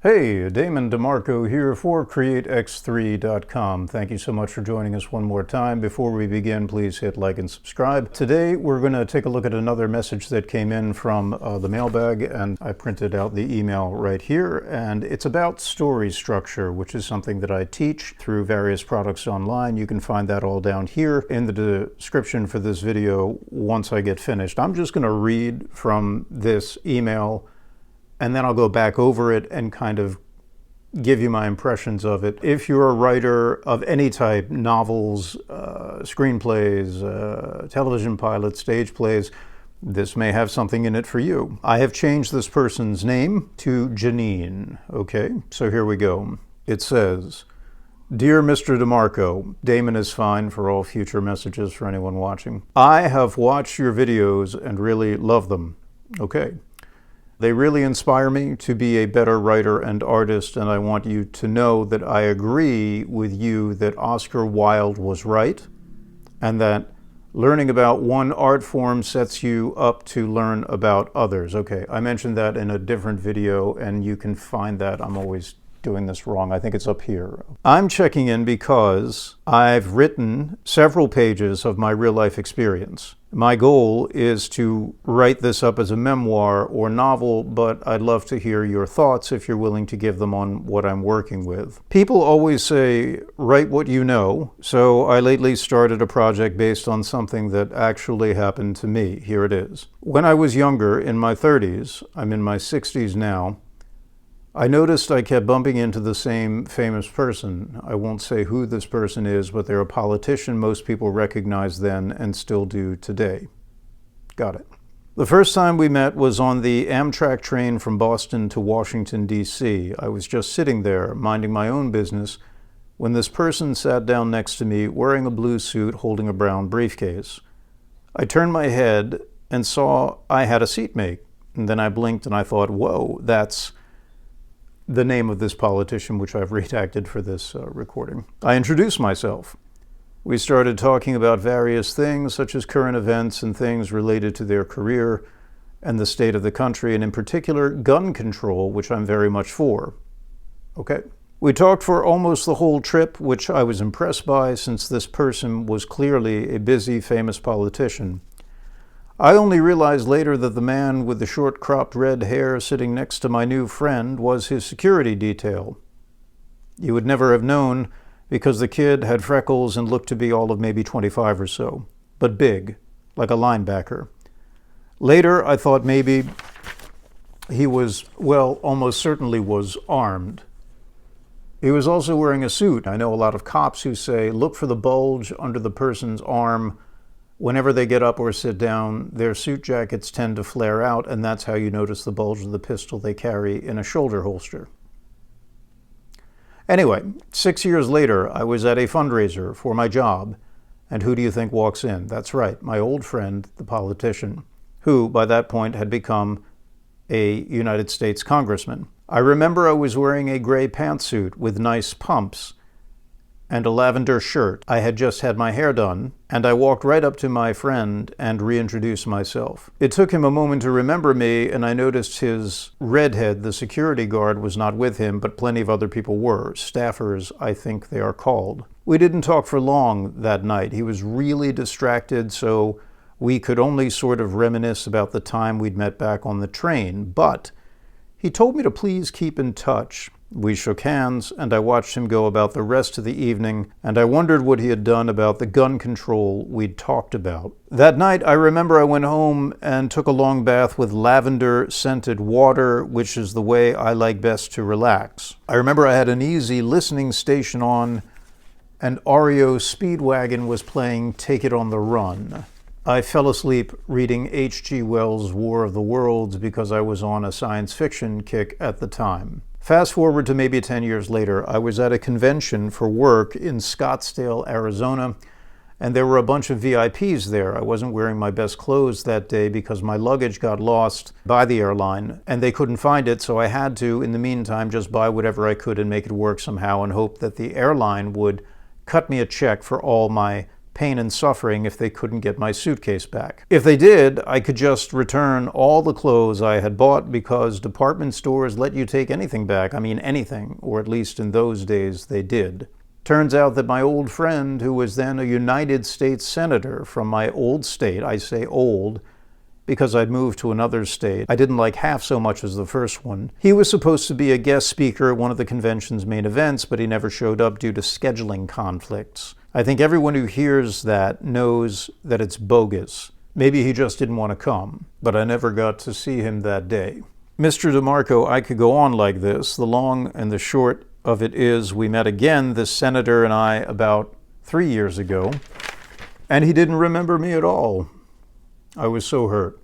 Hey, Damon DeMarco here for CreateX3.com. Thank you so much for joining us one more time. Before we begin, please hit like and subscribe. Today, we're going to take a look at another message that came in from the mailbag, and I printed out the email right here, and it's about story structure, which is something that I teach through various products online. You can find that all down here in the description for this video once I get finished. I'm just going to read from this email, and then I'll go back over it and kind of give you my impressions of it. If you're a writer of any type, novels, screenplays, television pilots, stage plays, this may have something in it for you. I have changed this person's name to Janine. Okay, so here we go. It says, "Dear Mr. DeMarco," Damon is fine for all future messages for anyone watching. "I have watched your videos and really love them." Okay. "They really inspire me to be a better writer and artist, and I want you to know that I agree with you that Oscar Wilde was right, and that learning about one art form sets you up to learn about others." Okay, I mentioned that in a different video, and you can find that. I'm always doing this wrong. I think it's up here. I'm checking in because I've written several pages of my real-life experience. My goal is to write this up as a memoir or novel, but I'd love to hear your thoughts if you're willing to give them on what I'm working with. People always say, write what you know, so I lately started a project based on something that actually happened to me. Here it is. When I was younger, in my 30s, I'm in my 60s now, I noticed I kept bumping into the same famous person. I won't say who this person is, but they're a politician most people recognized then and still do today. Got it. The first time we met was on the Amtrak train from Boston to Washington, D.C. I was just sitting there, minding my own business, when this person sat down next to me, wearing a blue suit, holding a brown briefcase. I turned my head and saw I had a seatmate, and then I blinked and I thought, whoa, that's the name of this politician, which I've redacted for this recording. I introduced myself. We started talking about various things, such as current events and things related to their career and the state of the country, and in particular, gun control, which I'm very much for. Okay. We talked for almost the whole trip, which I was impressed by, since this person was clearly a busy, famous politician. I only realized later that the man with the short cropped red hair sitting next to my new friend was his security detail. You would never have known because the kid had freckles and looked to be all of maybe 25 or so, but big, like a linebacker. Later, I thought maybe he was, well, almost certainly was armed. He was also wearing a suit. I know a lot of cops who say, look for the bulge under the person's arm. Whenever they get up or sit down, their suit jackets tend to flare out, and that's how you notice the bulge of the pistol they carry in a shoulder holster. Anyway, 6 years later, I was at a fundraiser for my job, and who do you think walks in? That's right, my old friend, the politician, who by that point had become a United States congressman. I remember I was wearing a gray pantsuit with nice pumps and a lavender shirt. I had just had my hair done, and I walked right up to my friend and reintroduced myself. It took him a moment to remember me, and I noticed his redhead, the security guard, was not with him, but plenty of other people were. Staffers, I think they are called. We didn't talk for long that night. He was really distracted, so we could only sort of reminisce about the time we'd met back on the train, but he told me to please keep in touch. We shook hands, and I watched him go about the rest of the evening, and I wondered what he had done about the gun control we'd talked about. That night, I remember I went home and took a long bath with lavender-scented water, which is the way I like best to relax. I remember I had an easy listening station on, and REO Speedwagon was playing Take It on the Run. I fell asleep reading H.G. Wells' War of the Worlds because I was on a science fiction kick at the time. Fast forward to maybe 10 years later, I was at a convention for work in Scottsdale, Arizona, and there were a bunch of VIPs there. I wasn't wearing my best clothes that day because my luggage got lost by the airline, and they couldn't find it, so I had to, in the meantime, just buy whatever I could and make it work somehow and hope that the airline would cut me a check for all my pain and suffering if they couldn't get my suitcase back. If they did, I could just return all the clothes I had bought because department stores let you take anything back. I mean anything, or at least in those days they did. Turns out that my old friend, who was then a United States Senator from my old state, I say old, because I'd moved to another state I didn't like half so much as the first one. He was supposed to be a guest speaker at one of the convention's main events, but he never showed up due to scheduling conflicts. I think everyone who hears that knows that it's bogus. Maybe he just didn't want to come, but I never got to see him that day. Mr. DeMarco, I could go on like this. The long and the short of it is we met again, this senator and I, about 3 years ago, and he didn't remember me at all. I was so hurt.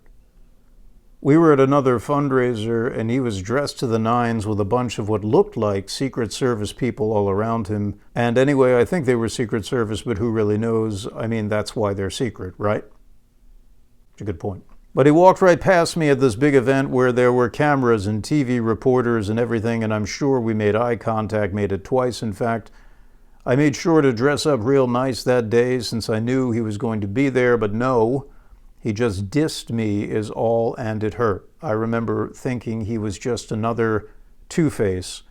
We were at another fundraiser, and he was dressed to the nines with a bunch of what looked like Secret Service people all around him. And anyway, I think they were Secret Service, but who really knows? I mean, that's why they're secret, right? It's a good point. But he walked right past me at this big event where there were cameras and TV reporters and everything, and I'm sure we made eye contact, made it twice, in fact. I made sure to dress up real nice that day since I knew he was going to be there, but no. He just dissed me is all, and it hurt. I remember thinking he was just another Two-Face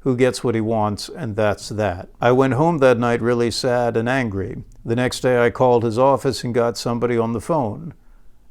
who gets what he wants, and that's that. I went home that night really sad and angry. The next day I called his office and got somebody on the phone.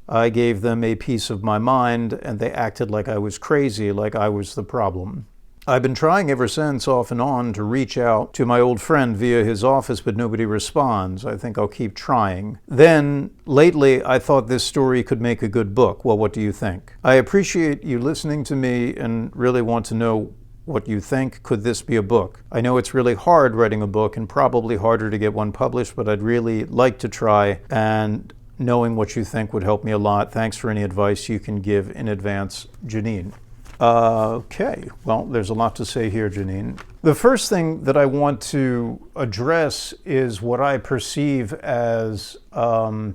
I gave them a piece of my mind, and they acted like I was crazy, like I was the problem. I've been trying ever since, off and on, to reach out to my old friend via his office, but nobody responds. I think I'll keep trying. Then, lately, I thought this story could make a good book. Well, what do you think? I appreciate you listening to me and really want to know what you think. Could this be a book? I know it's really hard writing a book and probably harder to get one published, but I'd really like to try, and knowing what you think would help me a lot. Thanks for any advice you can give in advance, Janine. Okay, well, there's a lot to say here, Janine. The first thing that I want to address is what I perceive as, well,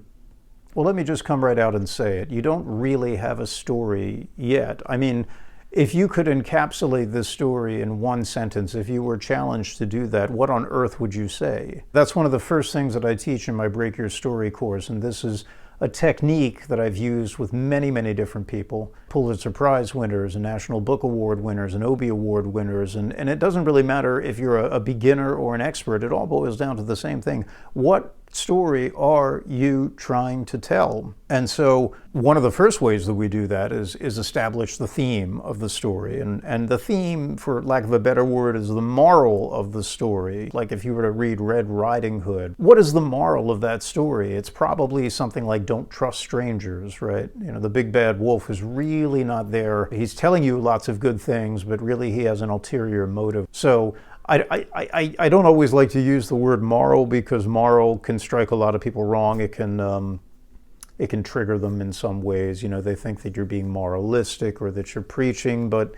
let me just come right out and say it. You don't really have a story yet. I mean, if you could encapsulate this story in one sentence, if you were challenged to do that, what on earth would you say? That's one of the first things that I teach in my Break Your Story course, and this is a technique that I've used with many, many different people, Pulitzer Prize winners and National Book Award winners and Obie Award winners, and it doesn't really matter if you're a beginner or an expert, it all boils down to the same thing. What story are you trying to tell? And so one of the first ways that we do that is establish the theme of the story. And the theme, for lack of a better word, is the moral of the story. Like if you were to read Red Riding Hood, what is the moral of that story? It's probably something like don't trust strangers, right? You know, the big bad wolf is really not there. He's telling you lots of good things, but really he has an ulterior motive. So I don't always like to use the word moral because moral can strike a lot of people wrong. It can trigger them in some ways. You know, they think that you're being moralistic or that you're preaching, but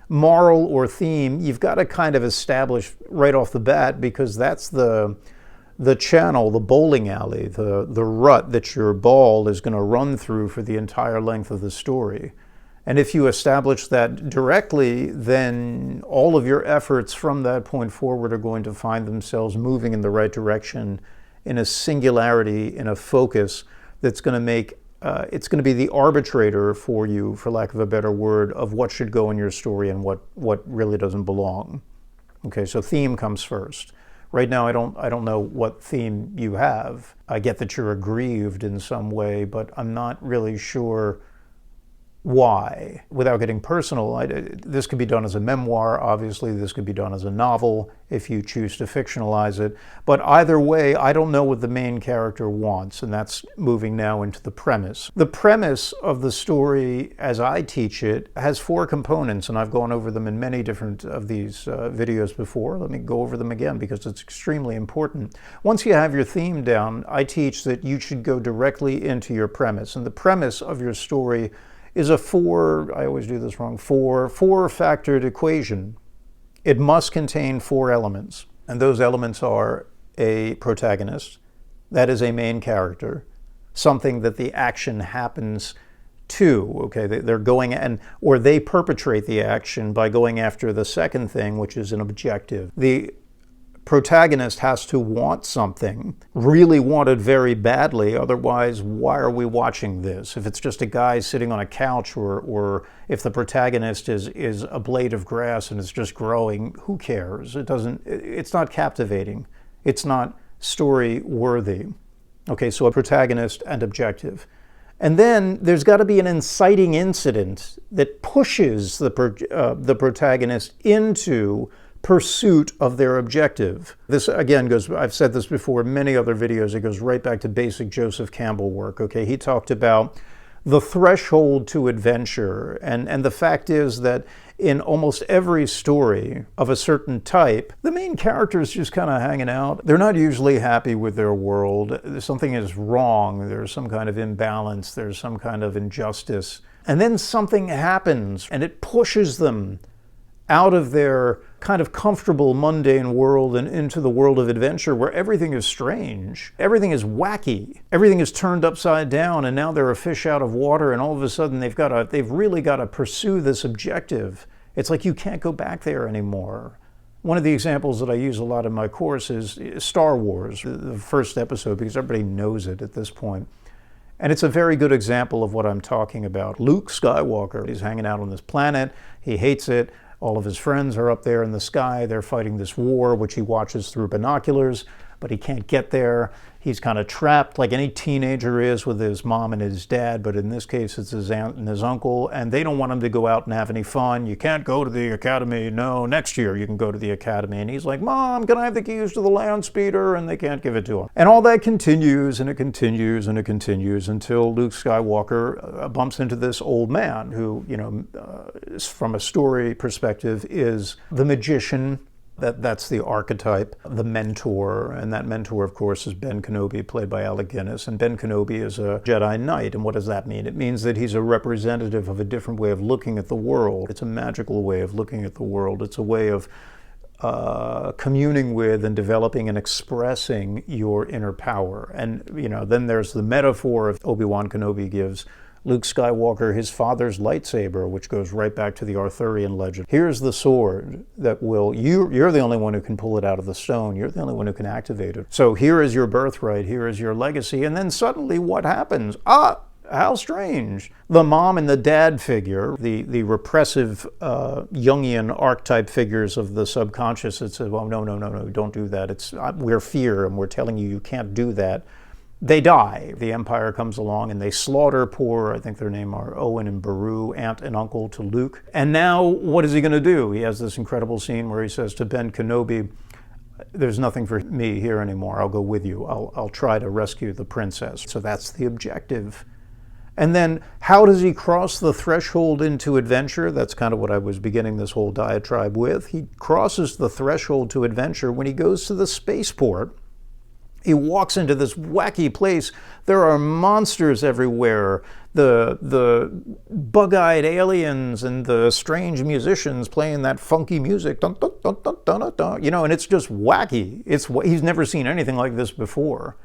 moral or theme, you've got to kind of establish right off the bat because that's the channel, the bowling alley, the rut that your ball is going to run through for the entire length of the story. And if you establish that directly, then all of your efforts from that point forward are going to find themselves moving in the right direction in a singularity, in a focus that's going to make, it's going to be the arbitrator for you, for lack of a better word, of what should go in your story and what really doesn't belong. Okay, so theme comes first. Right now, I don't know what theme you have. I get that you're aggrieved in some way, but I'm not really sure why. Without getting personal, this could be done as a memoir, obviously. This could be done as a novel if you choose to fictionalize it. But either way, I don't know what the main character wants, and that's moving now into the premise. The premise of the story, as I teach it, has 4 components, and I've gone over them in many different of these videos before. Let me go over them again because it's extremely important. Once you have your theme down, I teach that you should go directly into your premise, and the premise of your story is a I always do this wrong, four-factored equation. It must contain 4 elements, and those elements are a protagonist, that is a main character, something that the action happens to, okay, they're going or they perpetrate the action by going after the second thing, which is an objective. The protagonist has to want something, really want it very badly, otherwise why are we watching this? If it's just a guy sitting on a couch, or if the protagonist is a blade of grass and it's just growing, who cares? It's not captivating. It's not story worthy. Okay, so a protagonist and objective. And then there's got to be an inciting incident that pushes the protagonist into pursuit of their objective. This again goes, I've said this before in many other videos, it goes right back to basic Joseph Campbell work. Okay, he talked about the threshold to adventure, and the fact is that in almost every story of a certain type, the main character is just kind of hanging out. They're not usually happy with their world. Something is wrong. There's some kind of imbalance. There's some kind of injustice. And then something happens and it pushes them out of their kind of comfortable, mundane world and into the world of adventure where everything is strange, everything is wacky, everything is turned upside down, and now they're a fish out of water, and all of a sudden they've really got to pursue this objective. It's like you can't go back there anymore. One of the examples that I use a lot in my course is Star Wars, the first episode, because everybody knows it at this point. And it's a very good example of what I'm talking about. Luke Skywalker, he's hanging out on this planet, he hates it. All of his friends are up there in the sky. They're fighting this war, which he watches through binoculars, but he can't get there. He's kind of trapped like any teenager is with his mom and his dad, but in this case it's his aunt and his uncle, and they don't want him to go out and have any fun. You can't go to the academy. No, next year you can go to the academy. And he's like, Mom, can I have the keys to the land speeder? And they can't give it to him. And all that continues, and it continues, and it continues until Luke Skywalker bumps into this old man who, from a story perspective, is the magician. That's the archetype, the mentor, and that mentor, of course, is Ben Kenobi, played by Alec Guinness, and Ben Kenobi is a Jedi Knight, and what does that mean? It means that he's a representative of a different way of looking at the world. It's a magical way of looking at the world. It's a way of communing with and developing and expressing your inner power. And, then there's the metaphor of Obi-Wan Kenobi gives Luke Skywalker his father's lightsaber, which goes right back to the Arthurian legend. Here's the sword that you're the only one who can pull it out of the stone. You're the only one who can activate it. So here is your birthright. Here is your legacy. And then suddenly what happens? How strange. The mom and the dad figure, the repressive Jungian archetype figures of the subconscious that says, well, no, don't do that. We're fear, and we're telling you can't do that. They die. The Empire comes along and they slaughter poor, I think their name are Owen and Beru, aunt and uncle to Luke. And now what is he going to do? He has this incredible scene where he says to Ben Kenobi, there's nothing for me here anymore. I'll go with you. I'll try to rescue the princess. So that's the objective. And then how does he cross the threshold into adventure? That's kind of what I was beginning this whole diatribe with. He crosses the threshold to adventure when he goes to the spaceport. He walks into this wacky place. There are monsters everywhere. The bug-eyed aliens and the strange musicians playing that funky music. Dun, dun, dun, dun, dun, dun, dun. And it's just wacky. He's never seen anything like this before.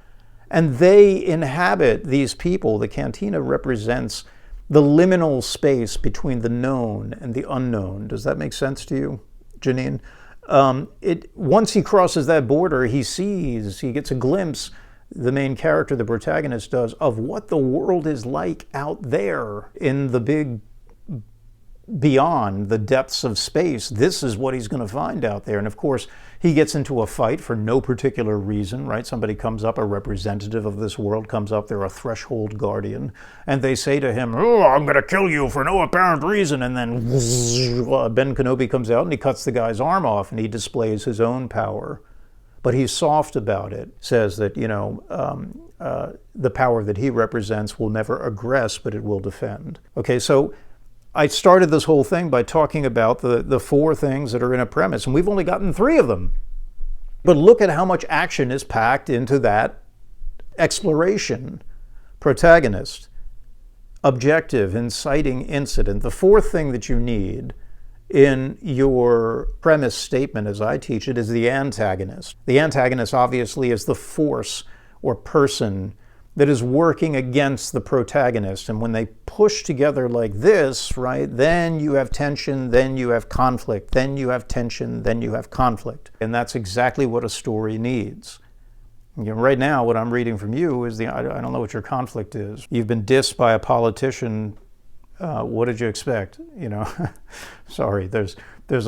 And they inhabit these people. The cantina represents the liminal space between the known and the unknown. Does that make sense to you, Janine? Once he crosses that border, he gets a glimpse, the main character, the protagonist does, of what the world is like out there in the big beyond, the depths of space. This is what he's going to find out there. And of course, he gets into a fight for no particular reason, right? Somebody comes up, a representative of this world comes up, they're a threshold guardian, and they say to him, I'm going to kill you for no apparent reason. And then Ben Kenobi comes out and he cuts the guy's arm off and he displays his own power. But he's soft about it, says that, the power that he represents will never aggress, but it will defend. Okay, so I started this whole thing by talking about the four things that are in a premise, and we've only gotten 3 of them. But look at how much action is packed into that exploration. Protagonist, objective, inciting incident. The fourth thing that you need in your premise statement, as I teach it, is the antagonist. The antagonist obviously is the force or person that is working against the protagonist. And when they push together like this, right, then you have tension, then you have conflict, then you have tension, then you have conflict. And that's exactly what a story needs. You know, right now, what I'm reading from you is I don't know what your conflict is. You've been dissed by a politician. What did you expect? You know, sorry, there's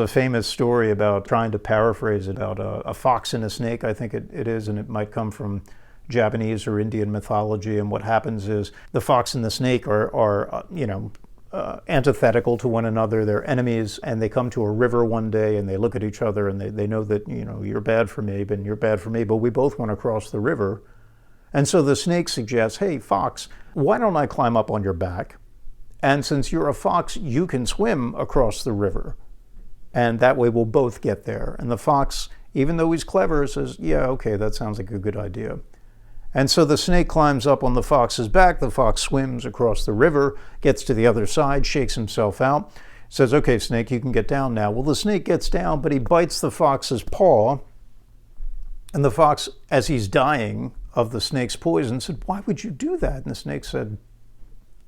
a famous story about, trying to paraphrase it, about a fox and a snake, I think it is, and it might come from Japanese or Indian mythology. And what happens is the fox and the snake are antithetical to one another. They're enemies, and they come to a river one day and they look at each other and they know that, you know, you're bad for me, but you're bad for me, but we both want to cross the river. And so the snake suggests, hey, fox, why don't I climb up on your back? And since you're a fox, you can swim across the river. And that way we'll both get there. And the fox, even though he's clever, says, yeah, okay, that sounds like a good idea. And so the snake climbs up on the fox's back. The fox swims across the river, gets to the other side, shakes himself out, says, okay, snake, you can get down now. Well, the snake gets down, but he bites the fox's paw. And the fox, as he's dying of the snake's poison, said, why would you do that? And the snake said,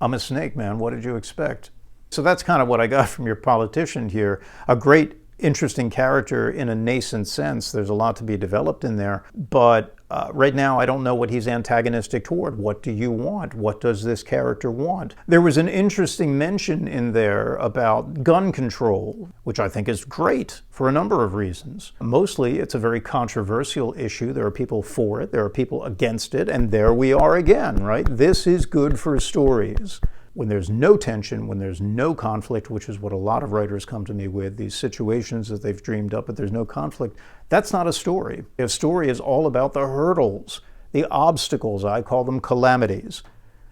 I'm a snake, man. What did you expect? So that's kind of what I got from your politician here. A great, interesting character in a nascent sense. There's a lot to be developed in there. But right now, I don't know what he's antagonistic toward. What do you want? What does this character want? There was an interesting mention in there about gun control, which I think is great for a number of reasons. Mostly, it's a very controversial issue. There are people for it. There are people against it. And there we are again, right? This is good for stories. When there's no tension, when there's no conflict, which is what a lot of writers come to me with, these situations that they've dreamed up, but there's no conflict, that's not a story. A story is all about the hurdles, the obstacles, I call them calamities,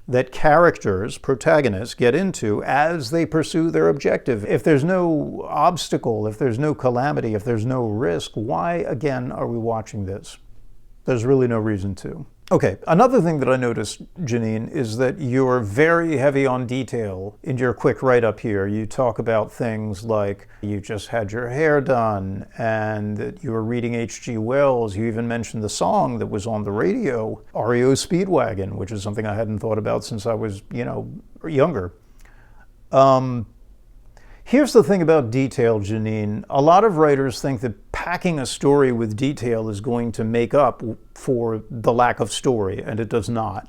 that characters, protagonists, get into as they pursue their objective. If there's no obstacle, if there's no calamity, if there's no risk, why, again, are we watching this? There's really no reason to. Okay, another thing that I noticed, Janine, is that you're very heavy on detail in your quick write-up here. You talk about things like you just had your hair done and that you were reading H.G. Wells. You even mentioned the song that was on the radio, REO Speedwagon, which is something I hadn't thought about since I was, younger. Here's the thing about detail, Janine. A lot of writers think that packing a story with detail is going to make up for the lack of story, and it does not.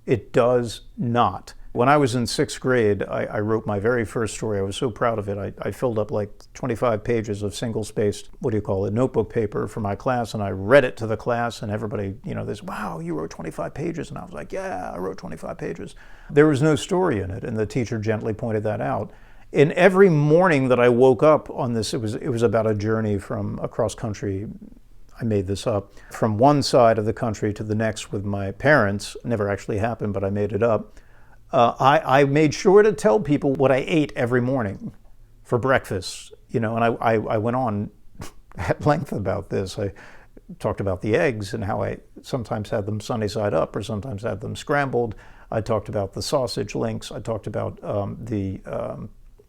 It does not. When I was in 6th grade, I wrote my very first story. I was so proud of it. I filled up like 25 pages of single-spaced, notebook paper for my class, and I read it to the class, and everybody, they said, wow, you wrote 25 pages. And I was like, yeah, I wrote 25 pages. There was no story in it, and the teacher gently pointed that out. In every morning that I woke up on this, it was about a journey from across country. I made this up, from one side of the country to the next with my parents. It never actually happened, but I made it up. I made sure to tell people what I ate every morning for breakfast, and I went on at length about this. I talked about the eggs and how I sometimes had them sunny side up or sometimes had them scrambled. I talked about the sausage links. I talked about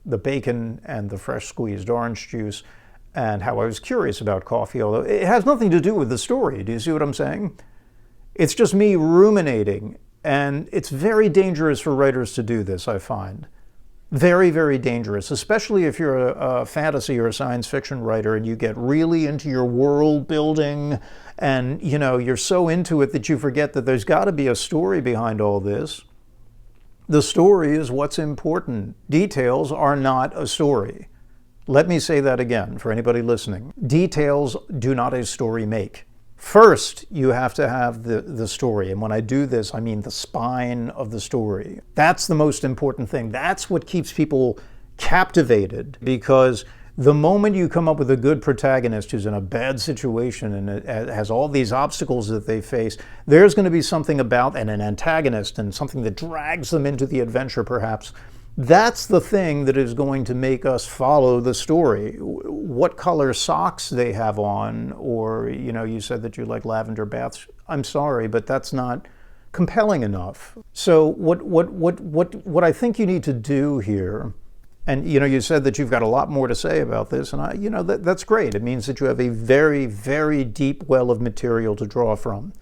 the bacon and the fresh squeezed orange juice, and how I was curious about coffee, although it has nothing to do with the story. Do you see what I'm saying? It's just me ruminating, and it's very dangerous for writers to do this, I find. Very, very dangerous, especially if you're a fantasy or a science fiction writer and you get really into your world building and, you're so into it that you forget that there's got to be a story behind all this. The story is what's important. Details are not a story. Let me say that again for anybody listening. Details do not a story make. First, you have to have the story. And when I do this, I mean the spine of the story. That's the most important thing. That's what keeps people captivated, because the moment you come up with a good protagonist who's in a bad situation and it has all these obstacles that they face, there's going to be something about, and an antagonist and something that drags them into the adventure perhaps. That's the thing that is going to make us follow the story. What color socks they have on, or, you said that you like lavender baths. I'm sorry, but that's not compelling enough. So what I think you need to do here, and you said that you've got a lot more to say about this, and that's great. It means that you have a very, very deep well of material to draw from.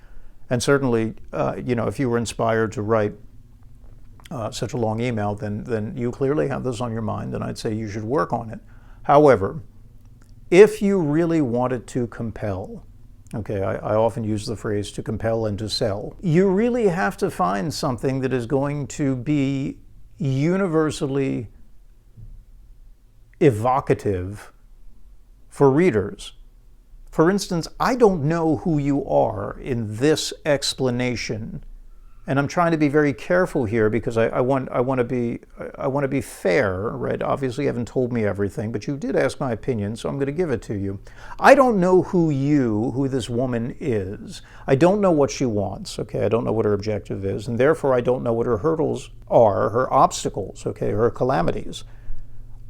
And certainly, if you were inspired to write such a long email, then you clearly have this on your mind, and I'd say you should work on it. However, if you really wanted to compel, okay, I often use the phrase to compel and to sell, you really have to find something that is going to be universally evocative for readers. For instance, I don't know who you are in this explanation, and I'm trying to be very careful here because I want to be fair, right? Obviously, you haven't told me everything, but you did ask my opinion, so I'm going to give it to you. I don't know who this woman is. I don't know what she wants, okay? I don't know what her objective is, and therefore I don't know what her hurdles are, her obstacles, okay, her calamities.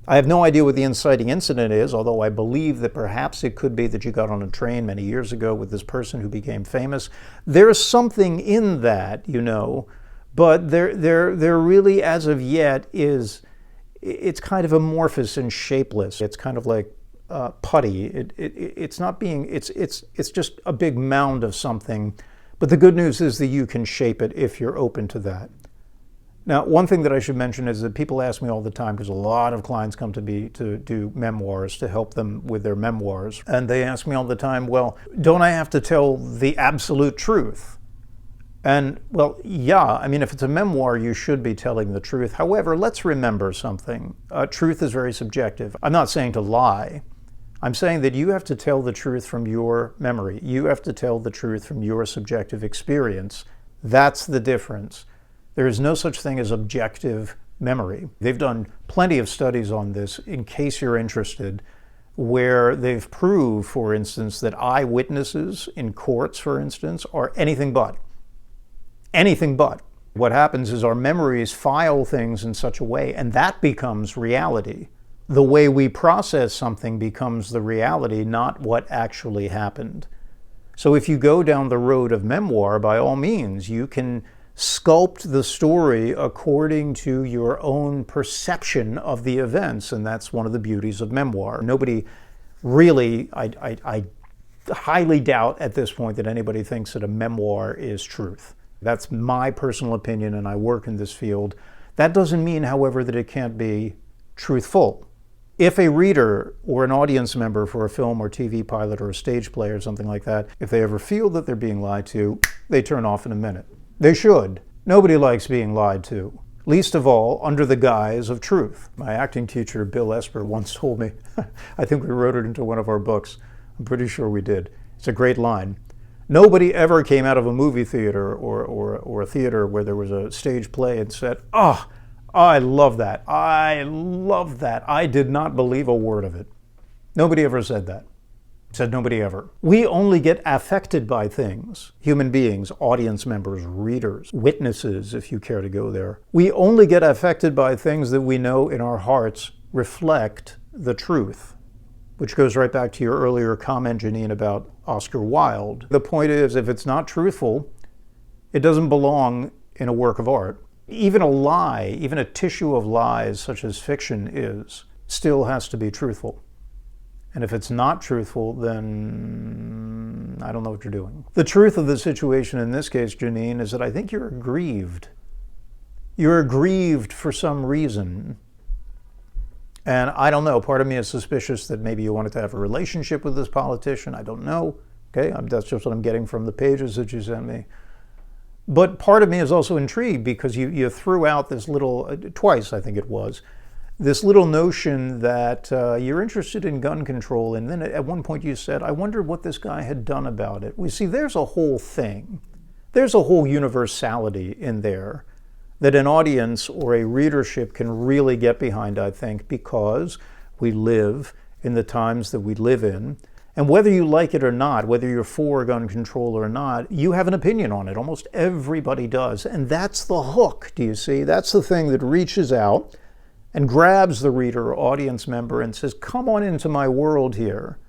I have no idea what the inciting incident is, although I believe that perhaps it could be that you got on a train many years ago with this person who became famous. There's something in that, but there really, as of yet, it's kind of amorphous and shapeless. It's kind of like putty. It's not being, it's just a big mound of something. But the good news is that you can shape it if you're open to that. Now, one thing that I should mention is that people ask me all the time, because a lot of clients come to me to do memoirs, to help them with their memoirs, and they ask me all the time, well, don't I have to tell the absolute truth? And, well, yeah, I mean, if it's a memoir, you should be telling the truth. However, let's remember something. Truth is very subjective. I'm not saying to lie. I'm saying that you have to tell the truth from your memory. You have to tell the truth from your subjective experience. That's the difference. There is no such thing as objective memory. They've done plenty of studies on this, in case you're interested, where they've proved, for instance, that eyewitnesses in courts, for instance, are anything but. Anything but. What happens is our memories file things in such a way, and that becomes reality. The way we process something becomes the reality, not what actually happened. So if you go down the road of memoir, by all means, you can sculpt the story according to your own perception of the events, and that's one of the beauties of memoir. Nobody really, I highly doubt at this point that anybody thinks that a memoir is truth. That's my personal opinion, and I work in this field. That doesn't mean, however, that it can't be truthful. If a reader or an audience member for a film or TV pilot or a stage play or something like that, if they ever feel that they're being lied to, they turn off in a minute. They should. Nobody likes being lied to, least of all under the guise of truth. My acting teacher, Bill Esper, once told me, I think we wrote it into one of our books. I'm pretty sure we did. It's a great line. Nobody ever came out of a movie theater or a theater where there was a stage play and said, "Oh, I love that. I love that. I did not believe a word of it." Nobody ever said that. Said nobody ever. We only get affected by things. Human beings, audience members, readers, witnesses, if you care to go there. We only get affected by things that we know in our hearts reflect the truth, which goes right back to your earlier comment, Janine, about Oscar Wilde. The point is, if it's not truthful, it doesn't belong in a work of art. Even a lie, even a tissue of lies such as fiction is, still has to be truthful. And if it's not truthful, then I don't know what you're doing. The truth of the situation in this case, Janine, is that I think you're aggrieved. You're aggrieved for some reason. And I don't know, part of me is suspicious that maybe you wanted to have a relationship with this politician. I don't know. Okay, that's just what I'm getting from the pages that you sent me. But part of me is also intrigued because you threw out this little, twice I think it was, this little notion that you're interested in gun control, and then at one point you said, I wonder what this guy had done about it. We see there's a whole thing. There's a whole universality in there that an audience or a readership can really get behind, I think, because we live in the times that we live in. And whether you like it or not, whether you're for gun control or not, you have an opinion on it. Almost everybody does. And that's the hook, do you see? That's the thing that reaches out and grabs the reader or audience member and says, come on into my world here.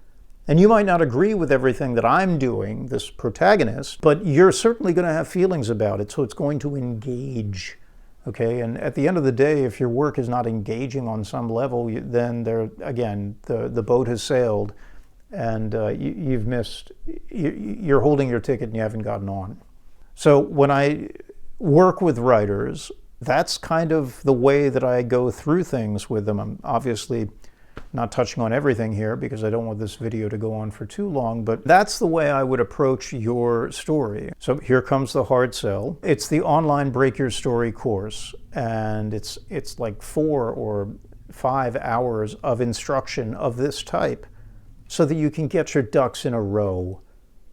And you might not agree with everything that I'm doing, this protagonist, but you're certainly going to have feelings about it, so it's going to engage. Okay, and at the end of the day, if your work is not engaging on some level, then again, the boat has sailed, and you've missed, you're holding your ticket and you haven't gotten on. So when I work with writers, that's kind of the way that I go through things with them. I'm obviously not touching on everything here because I don't want this video to go on for too long, but that's the way I would approach your story. So here comes the hard sell. It's the online Break Your Story course, and it's like 4 or 5 hours of instruction of this type so that you can get your ducks in a row.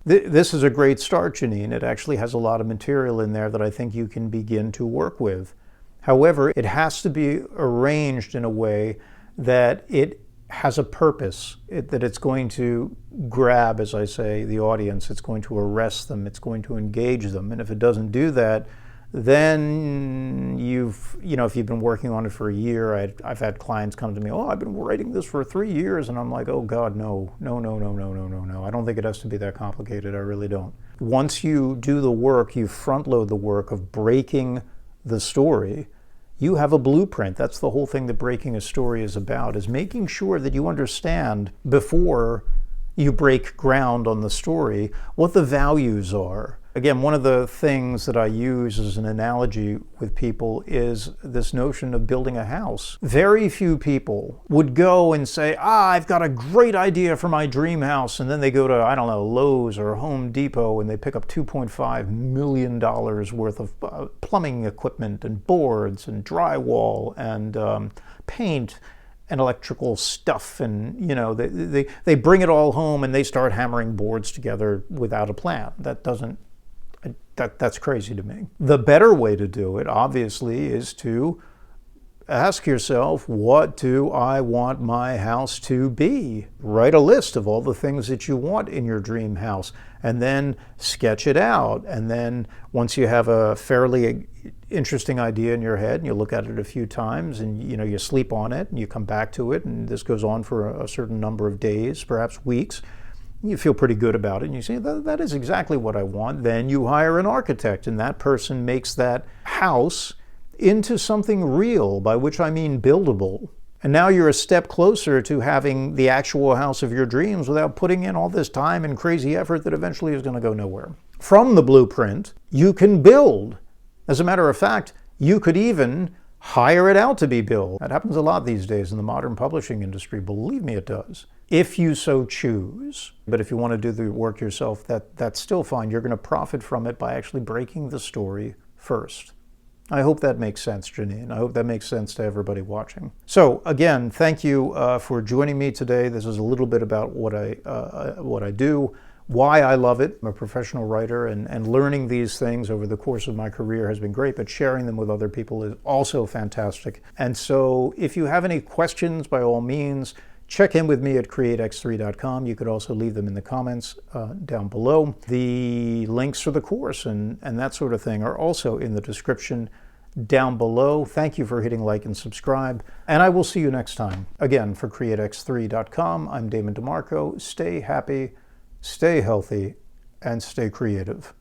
This is a great start, Janine. It actually has a lot of material in there that I think you can begin to work with. However, it has to be arranged in a way that it has a purpose, that it's going to grab, as I say, the audience. It's going to arrest them. It's going to engage them. And if it doesn't do that, then if you've been working on it for a year, I've had clients come to me, oh, I've been writing this for 3 years. And I'm like, oh God, no. I don't think it has to be that complicated. I really don't. Once you do the work, you front load the work of breaking the story, you have a blueprint. That's the whole thing that breaking a story is about, is making sure that you understand before you break ground on the story what the values are. Again, one of the things that I use as an analogy with people is this notion of building a house. Very few people would go and say, I've got a great idea for my dream house. And then they go to, I don't know, Lowe's or Home Depot and they pick up $2.5 million worth of plumbing equipment and boards and drywall and paint and electrical stuff, and they bring it all home and they start hammering boards together without a plan. That's crazy to me. The better way to do it, obviously, is to ask yourself, what do I want my house to be? Write a list of all the things that you want in your dream house, and then sketch it out. And then once you have a fairly interesting idea in your head and you look at it a few times and you sleep on it and you come back to it, and this goes on for a certain number of days, perhaps weeks, you feel pretty good about it and you say, that is exactly what I want. Then you hire an architect and that person makes that house into something real, by which I mean buildable. And now you're a step closer to having the actual house of your dreams without putting in all this time and crazy effort that eventually is going to go nowhere. From the blueprint, you can build. As a matter of fact, you could even hire it out to be built. That happens a lot these days in the modern publishing industry. Believe me, it does. If you so choose. But if you want to do the work yourself, that's still fine. You're going to profit from it by actually breaking the story first. I hope that makes sense, Janine. I hope that makes sense to everybody watching. So again, thank you for joining me today. This is a little bit about what I do, why I love it. I'm a professional writer, and learning these things over the course of my career has been great, but sharing them with other people is also fantastic. And so if you have any questions, by all means, check in with me at createx3.com. You could also leave them in the comments down below. The links for the course and that sort of thing are also in the description down below. Thank you for hitting like and subscribe, and I will see you next time. Again, for createx3.com, I'm Damon DeMarco. Stay happy, stay healthy, and stay creative.